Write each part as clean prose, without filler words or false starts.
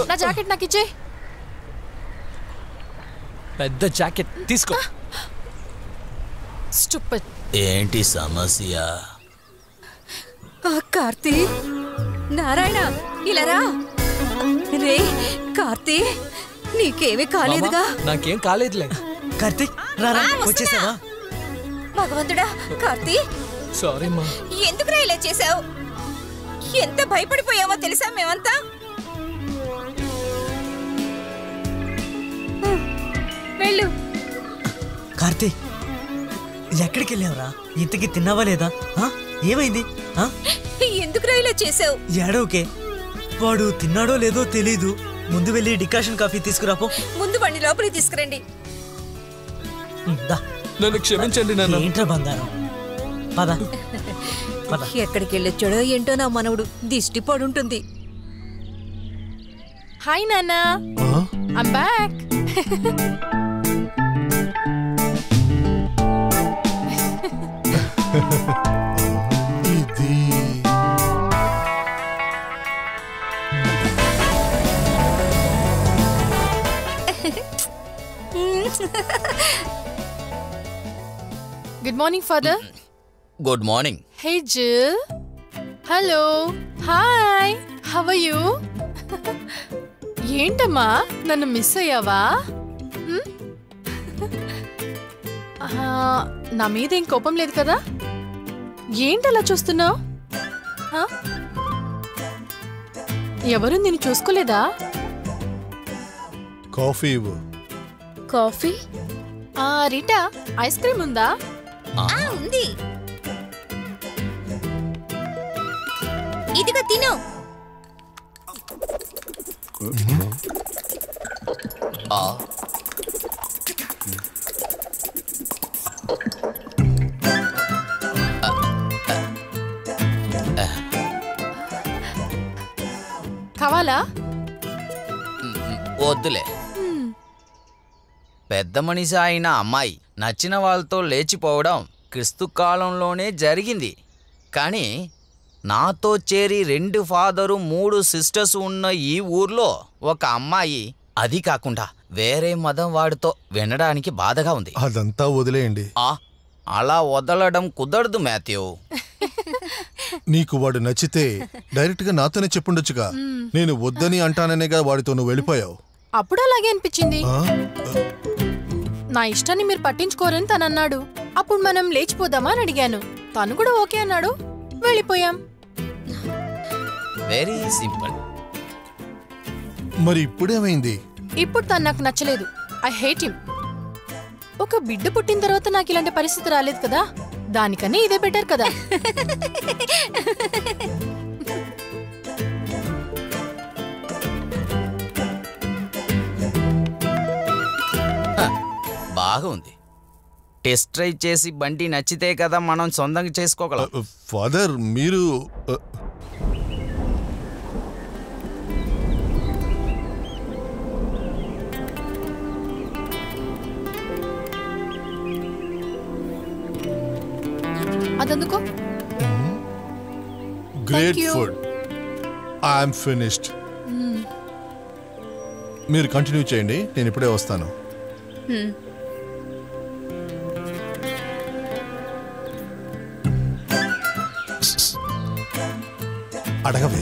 నా జాకెట్ నాకు ఇచ్చే. పెద్ద జాకెట్ తీసుకో. స్టూపిడ్. ఏంటి సమస్య? కార్తీ, నారాయణ ఇలా రా. రే కార్తీ, నీకేమీ కాలేదుగా? నాకేం కాలేదులే. కార్తీక్ రారా, వచ్చేసావా? భగవంతుడా, కార్తీ సారీ మా. ఎందుకురా ఇలా చేసావు? ఎంత భయపడిపోయామో తెలుసా మేమంతా. వెళ్ళు. కార్తీక్ ఎక్కడికి వెళ్ళావురా? ఇంతకి తిన్నావా లేదా? ఏమైంది? ఎందుకురా ఇలా చేసావు? ఏడోకే, వాడు తిన్నాడో లేదో తెలీదు. ముందు వెళ్ళి డికాషన్ కాఫీ తీసుకురాపో. ముందు బండి లోపలికి తీసుకురండి. నన్ను క్షమించండి నాన్న. ఏంట్రా బంగారం, పద పద. ఎక్కడికి వెళ్ళొచ్చాడో ఏంటో నా మనవుడు, దిష్టి పడుంటుంది. హాయ్ నాన్నా, I'm back. Good morning, father. Good morning. Hey, Jill. Hello. Hi. How are you? ఏంటమ్మా, నన్ను మిస్ అయ్యావా? నా మీద ఏం కోపం లేదు కదా? ఏంటి అలా చూస్తున్నావు? ఎవరు నిన్ను చూసుకోలేదా? కాఫీ ఇవ్వు. కాఫీ? రీటా, ఐస్ క్రీమ్ ఉందా? ఉంది, ఇదిగో తిను. కావాలా? వద్దులే. పెద్ద మనిషి అయిన అమ్మాయి నచ్చిన వాళ్ళతో లేచిపోవడం క్రిస్తు కాలంలోనే జరిగింది. కానీ నాతో చేరి 2 ఫాదరు 3 సిస్టర్స్ ఉన్న ఈ ఊర్లో ఒక అమ్మాయి, అది కాకుండా వేరే మతం వాడితో వినడానికి బాధగా ఉంది. అదంతా వదిలేయండి. అలా వదలడం కుదరదు మాథ్యూ. నీకు వాడు నచ్చితే డైరెక్ట్ గా నాతోనే చెప్పుండొచ్చుగా. నేను వద్దని అంటాననేగా వాడితో నువ్వు వెళ్ళిపోయావు. అప్పుడు అలాగే అనిపించింది. నా ఇష్టాన్ని మీరు పట్టించుకోరని తను అన్నాడు. అప్పుడు మనం లేచిపోదామా అని అడిగాను. తను కూడా ఓకే అన్నాడు, వెళ్ళిపోయాం. Very simple. మరి ఇప్పుడేమైంది? ఇప్పుడు తను నాకు నచ్చలేదు. I hate him. ఒక బిడ్డ పుట్టిన తర్వాత నాకు ఇలాంటి పరిస్థితి రాలేదు కదా, దానికన్నా ఇదే బెటర్ కదా. బాగుంది. టెస్ట్ డ్రైవ్ చేసి బండి నచ్చితే కదా మనం సొంతంగా చేసుకోగలం. ఫాదర్, మీరు అదెందుకు? Great food. I'm finished. మీరు కంటిన్యూ చేయండి, నేను ఇప్పుడే వస్తాను. అడగవే.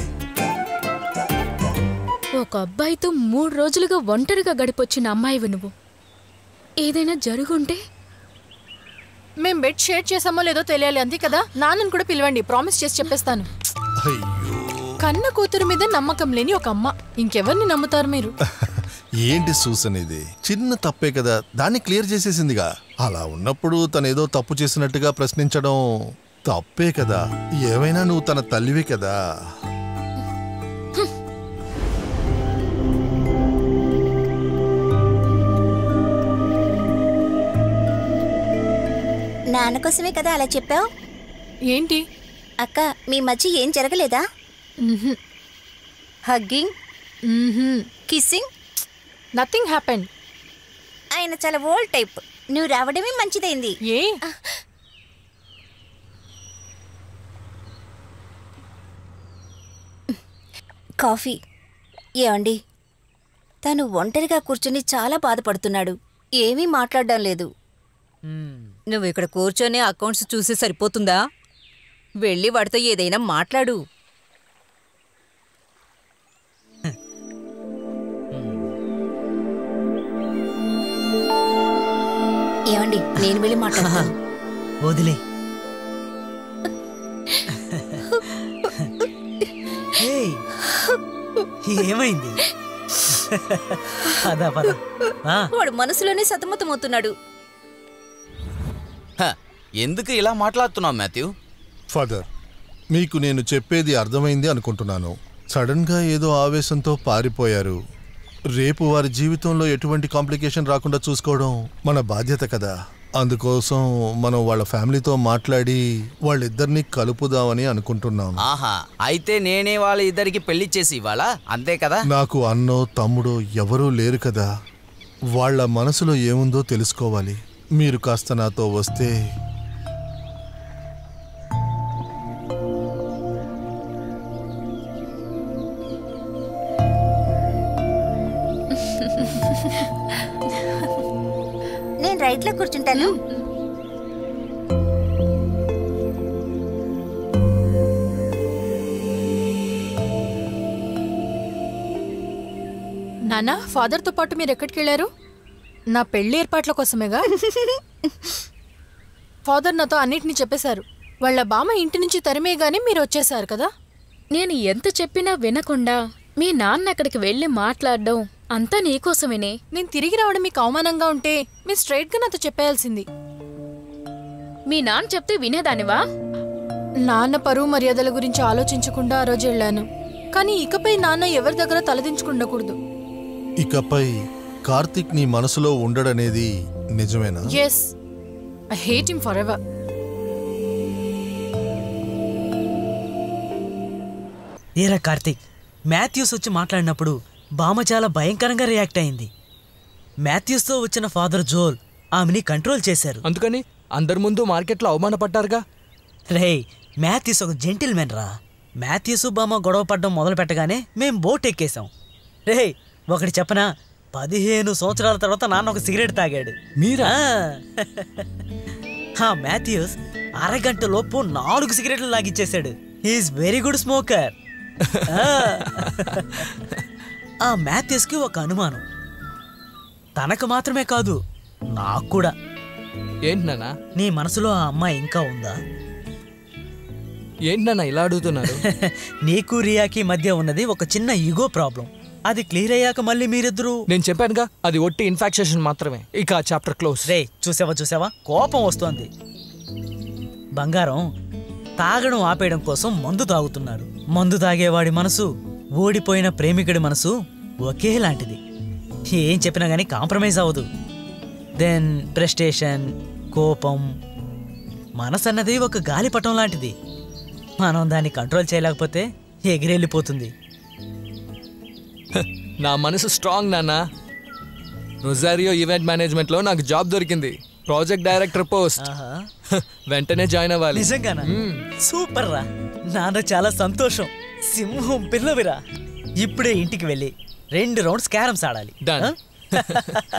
ఒక అబ్బాయితో 3 రోజులుగా ఒంటరిగా గడిపొచ్చిన అమ్మాయివి నువ్వు. ఏదైనా జరుగుంటే? మేం బెడ్ షేర్ చేసామో లేదో తెలియాలి, అంతే కదా. నాన్నను కూడా పిలవండి, ప్రామిస్ చేసి చెప్పేస్తాను. కన్న కూతురు మీద నమ్మకం లేని ఒక అమ్మ, ఇంకెవరిని నమ్ముతారు మీరు? ఏంటి సూసన్, ఇది చిన్న తప్పే కదా, దాన్ని క్లియర్ చేసేసిందిగా. అలా ఉన్నప్పుడు తనేదో తప్పు చేసినట్టుగా ప్రశ్నించడం తప్పే కదా. ఏమైనా నువ్వు తన తల్లివి కదా. నాన్న కోసమే కదా అలా చెప్పావు? ఏంటి అక్క, మీ మధ్య ఏం జరగలేదా? Hugging, kissing, nothing happen. ఆయన చాలా ఓల్డ్ టైప్. నువ్వు రావడమే మంచిదైంది. ఏ కాఫీ ఏమండి? తను ఒంటరిగా కూర్చుని చాలా బాధపడుతున్నాడు. ఏమీ మాట్లాడడం లేదు. నువ్వు ఇక్కడ కూర్చొని అకౌంట్స్ చూసి సరిపోతుందా? వెళ్ళి వాడితో ఏదైనా మాట్లాడు. ఏమండి, నేను వెళ్ళి మాట్లాడతాను. వదిలే. ఏమైంది? వాడు మనసులోనే సతమతమవుతున్నాడు. ఎందుకు ఇలా మాట్లాడుతున్నావు మాథ్యూ? ఫాదర్, మీకు నేను చెప్పేది అర్థమైంది అనుకుంటున్నాను. సడన్గా ఏదో ఆవేశంతో పారిపోయారు. రేపు వారి జీవితంలో ఎటువంటి కాంప్లికేషన్ రాకుండా చూసుకోవడం మన బాధ్యత కదా. అందుకోసం మనం వాళ్ళ ఫ్యామిలీతో మాట్లాడి వాళ్ళిద్దరినీ కలుపుదామని అనుకుంటున్నాం. ఆహా, అయితే నేనే వాళ్ళ ఇద్దరికి పెళ్లి చేసి ఇవ్వాలా? అంతే కదా. నాకు అన్నో తమ్ముడో ఎవరూ లేరు కదా. వాళ్ళ మనసులో ఏముందో తెలుసుకోవాలి. మీరు కాస్త నాతో వస్తే. నేను రైట్లో కూర్చుంటాను. నానా, ఫాదర్తో పాటు మీరు ఎక్కడికి వెళ్ళారు? నా పెళ్లి ఏర్పాట్ల కోసమేగా? ఫాదర్ నాతో అన్నిటినీ చెప్పేశారు. వాళ్ళ బామ్మ ఇంటి నుంచి తరిమేగానే మీరు వచ్చేశారు కదా. నేను ఎంత చెప్పినా వినకుండా మీ నాన్న అక్కడికి వెళ్ళి మాట్లాడడం అంతా నీకోసమేనే. నేను తిరిగి రావడం మీకు అవమానంగా ఉంటే మీరు స్ట్రైట్గా నాతో చెప్పేయాల్సింది. మీ నాన్న చెప్తే వినేదానివా? నాన్న పరువు మర్యాదల గురించి ఆలోచించకుండా ఆ రోజు వెళ్ళాను. కానీ ఇకపై నాన్న ఎవరి దగ్గర తలదించుకుండకూడదు. ఇకపై కార్తిక్ నీ మనసులో ఉండడనేది నిజమేనా? Yes, I hate him forever. ఏరా కార్తిక్, మాథ్యూస్ వచ్చి మాట్లాడినప్పుడు బామ్మ చాలా భయంకరంగా రియాక్ట్ అయింది. మాథ్యూస్తో వచ్చిన ఫాదర్ జోల్ ఆమెని కంట్రోల్ చేశారు. అందుకని అందరి ముందు మార్కెట్లో అవమానపడ్డారుగా. రేయ్, మాథ్యూస్ ఒక జెంటిల్మెన్ రా. మాథ్యూస్ బామ్మ గొడవ పడ్డం మొదలు పెట్టగానే మేం బోట్ ఎక్కేశాం. రేయ్, ఒకటి చెప్పనా, 15 సంవత్సరాల తర్వాత నాన్న ఒక సిగరెట్ తాగాడు. మీరా? మాథ్యూస్ అరగంట లోపు 4 సిగరెట్లు లాగిచ్చేశాడు. He's very good smoker. ఆ మాథ్యూస్కి ఒక అనుమానం. తనకు మాత్రమే కాదు, నాకు కూడా. ఏంటి నాన్న? నీ మనసులో ఆ అమ్మాయి ఇంకా ఉందా? ఏంటి నాన్న ఇలా అడుగుతున్నారు? నీకు రియాకి మధ్య ఉన్నది ఒక చిన్న ఈగో ప్రాబ్లం. అది క్లియర్ అయ్యాక మళ్ళీ మీరిద్దరూ. నేను చెప్పానుగా, అది ఒట్టి ఇన్ఫాక్షన్ మాత్రమే. ఇక ఆ చాప్టర్ క్లోజ్. రే, చూసావా కోపం వస్తోంది. బంగారం తాగడం ఆపేయడం కోసం మందు తాగుతున్నాడు. మందు తాగేవాడి మనసు, ఓడిపోయిన ప్రేమికుడి మనసు ఒకేలాంటిది. ఏం చెప్పినా గానీ కాంప్రమైజ్ అవ్వదు. దెన్ ప్రెస్టేషన్, కోపం. మనసు అన్నది ఒక గాలిపటం లాంటిది. మనం దాన్ని కంట్రోల్ చేయలేకపోతే ఎగిరెళ్ళిపోతుంది. నా మనసు స్ట్రాంగ్ నాన్న. రొజారియో ఈవెంట్ మేనేజ్మెంట్లో నాకు జాబ్ దొరికింది. Project director post. వెంటనే జాయిన్ అవ్వాలి. నిజంగానా? సూపర్ రా. నాన్న చాలా సంతోషం. సింహం పిల్లవిరా. ఇప్పుడే ఇంటికి వెళ్ళి 2 రౌండ్స్ క్యారమ్స్ ఆడాలి. డన్.